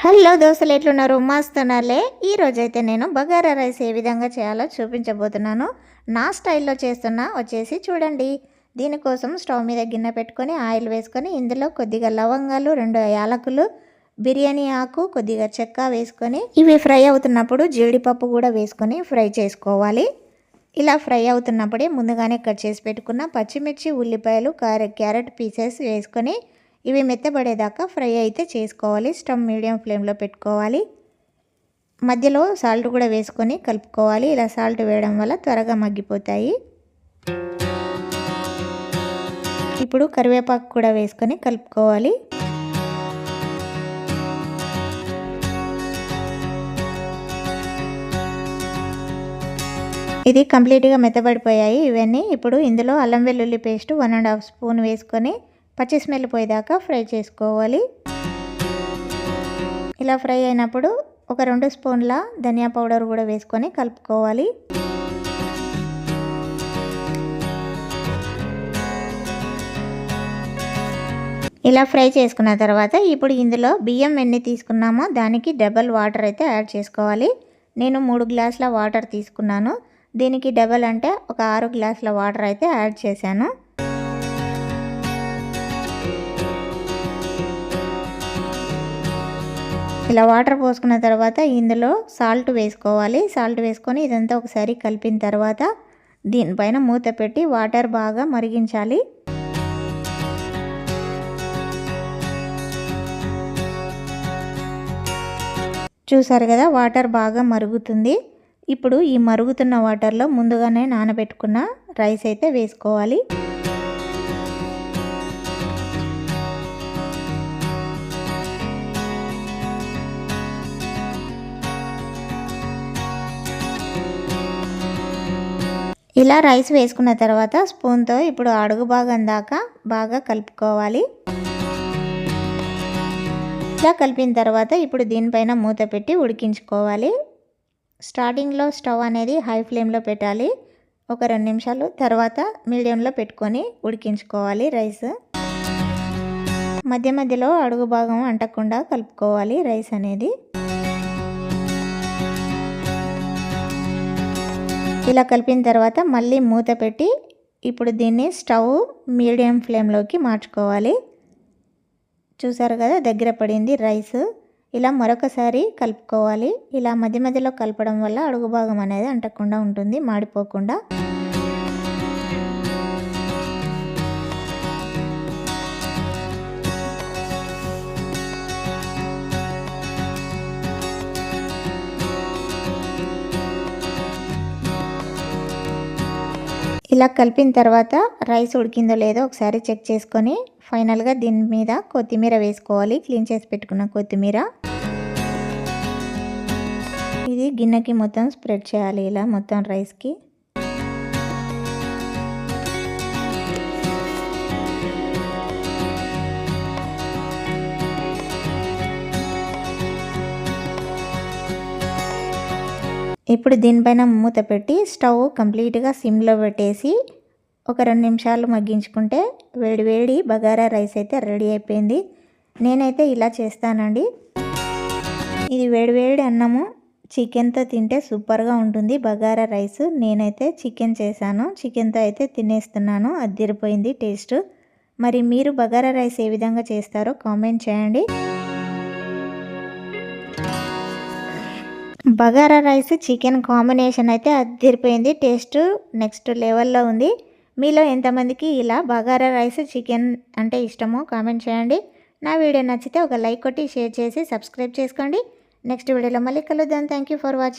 Hello దోస్తులు, ఎట్లున్నారు? మస్తున్నారులే. ఈరోజైతే నేను బగారా రైస్ ఏ విధంగా చేయాలో చూపించబోతున్నాను. నా స్టైల్లో చేస్తున్నా, వచ్చేసి చూడండి. దీనికోసం స్టవ్ మీద గిన్నె పెట్టుకొని ఆయిల్ వేసుకొని ఇందులో కొద్దిగా లవంగాలు, 2 యాలకులు, బిర్యానీ ఆకు, కొద్దిగా చెక్క వేసుకొని ఇవి ఫ్రై అవుతున్నప్పుడు జీడిపప్పు కూడా వేసుకొని ఫ్రై చేసుకోవాలి. ఇలా ఫ్రై అవుతున్నప్పుడే ముందుగానే కట్ చేసి పెట్టుకున్న పచ్చిమిర్చి, ఉల్లిపాయలు, క్యారెట్ పీసెస్ వేసుకొని ఇవి మెత్తబడేదాకా ఫ్రై అయితే చేసుకోవాలి. స్టవ్ మీడియం ఫ్లేమ్లో పెట్టుకోవాలి. మధ్యలో సాల్ట్ కూడా వేసుకొని కలుపుకోవాలి. ఇలా సాల్ట్ వేయడం వల్ల త్వరగా మగ్గిపోతాయి. ఇప్పుడు కరివేపాకు కూడా వేసుకొని కలుపుకోవాలి. ఇది కంప్లీట్గా మెత్తబడిపోయాయి ఇవన్నీ. ఇప్పుడు ఇందులో అల్లం వెల్లుల్లి పేస్ట్ 1½ స్పూన్ వేసుకొని పచ్చి స్మెల్ పోయేదాకా ఫ్రై చేసుకోవాలి. ఇలా ఫ్రై అయినప్పుడు ఒక 2 స్పూన్ల ధనియా పౌడర్ కూడా వేసుకొని కలుపుకోవాలి. ఇలా ఫ్రై చేసుకున్న తర్వాత ఇప్పుడు ఇందులో బియ్యం ఎన్ని తీసుకున్నామో దానికి డబల్ వాటర్ అయితే యాడ్ చేసుకోవాలి. నేను 3 గ్లాసుల వాటర్ తీసుకున్నాను. దీనికి డబల్ అంటే ఒక 6 గ్లాసుల వాటర్ అయితే యాడ్ చేశాను. ఇలా వాటర్ పోసుకున్న తర్వాత ఇందులో సాల్ట్ వేసుకోవాలి. సాల్ట్ వేసుకొని ఇదంతా ఒకసారి కలిపిన తర్వాత దీనిపైన మూత పెట్టి వాటర్ బాగా మరిగించాలి. చూసారు కదా, వాటర్ బాగా మరుగుతుంది. ఇప్పుడు ఈ మరుగుతున్న వాటర్లో ముందుగానే నానబెట్టుకున్న రైస్ అయితే వేసుకోవాలి. ఇలా రైస్ వేసుకున్న తర్వాత స్పూన్తో ఇప్పుడు అడుగు భాగం దాకా బాగా కలుపుకోవాలి. ఇలా కలిపిన తర్వాత ఇప్పుడు దీనిపైన మూత పెట్టి ఉడికించుకోవాలి. స్టార్టింగ్లో స్టవ్ అనేది హై ఫ్లేమ్లో పెట్టాలి. ఒక 2 నిమిషాలు తర్వాత మీడియంలో పెట్టుకొని ఉడికించుకోవాలి రైస్. మధ్య మధ్యలో అడుగు భాగం అంటకుండా కలుపుకోవాలి రైస్ అనేది. ఇలా కలిపిన తర్వాత మళ్ళీ మూత పెట్టి ఇప్పుడు దీన్ని స్టవ్ మీడియం ఫ్లేమ్లోకి మార్చుకోవాలి. చూసారు కదా, దగ్గర పడింది రైస్. ఇలా మరొకసారి కలుపుకోవాలి. ఇలా మధ్య మధ్యలో కలపడం వల్ల అడుగు భాగం అనేది అంటకుండా ఉంటుంది, మాడిపోకుండా. ఇలా కలిపిన తర్వాత రైస్ ఉడికిందో లేదో ఒకసారి చెక్ చేసుకొని ఫైనల్గా దీని మీద కొత్తిమీర వేసుకోవాలి. క్లీన్ చేసి పెట్టుకున్న కొత్తిమీర. ఇది గిన్నెకి మొత్తం స్ప్రెడ్ చేయాలి, ఇలా మొత్తం రైస్కి. ఇప్పుడు దీనిపైన మూత పెట్టి స్టవ్ కంప్లీట్గా సిమ్లో పెట్టేసి ఒక 2 నిమిషాలు మగ్గించుకుంటే వేడి బగారా రైస్ అయితే రెడీ అయిపోయింది. నేనైతే ఇలా చేస్తానండి. ఇది వేడి అన్నము చికెన్తో తింటే సూపర్గా ఉంటుంది బగారా రైస్. నేనైతే చికెన్ చేశాను, చికెన్తో అయితే తినేస్తున్నాను. అదిరిపోయింది టేస్ట్. మరి మీరు బగారా రైస్ ఏ విధంగా చేస్తారో కామెంట్ చేయండి. బగారా రైస్ చికెన్ కాంబినేషన్ అయితే అదిరిపోయింది. టేస్ట్ నెక్స్ట్ లెవెల్లో ఉంది. మీలో ఎంతమందికి ఇలా బగారా రైస్ చికెన్ అంటే ఇష్టమో కామెంట్ చేయండి. నా వీడియో నచ్చితే ఒక లైక్ కొట్టి షేర్ చేసి సబ్స్క్రైబ్ చేసుకోండి. నెక్స్ట్ వీడియోలో మళ్ళీ కలుద్దాం. Thank you for watching.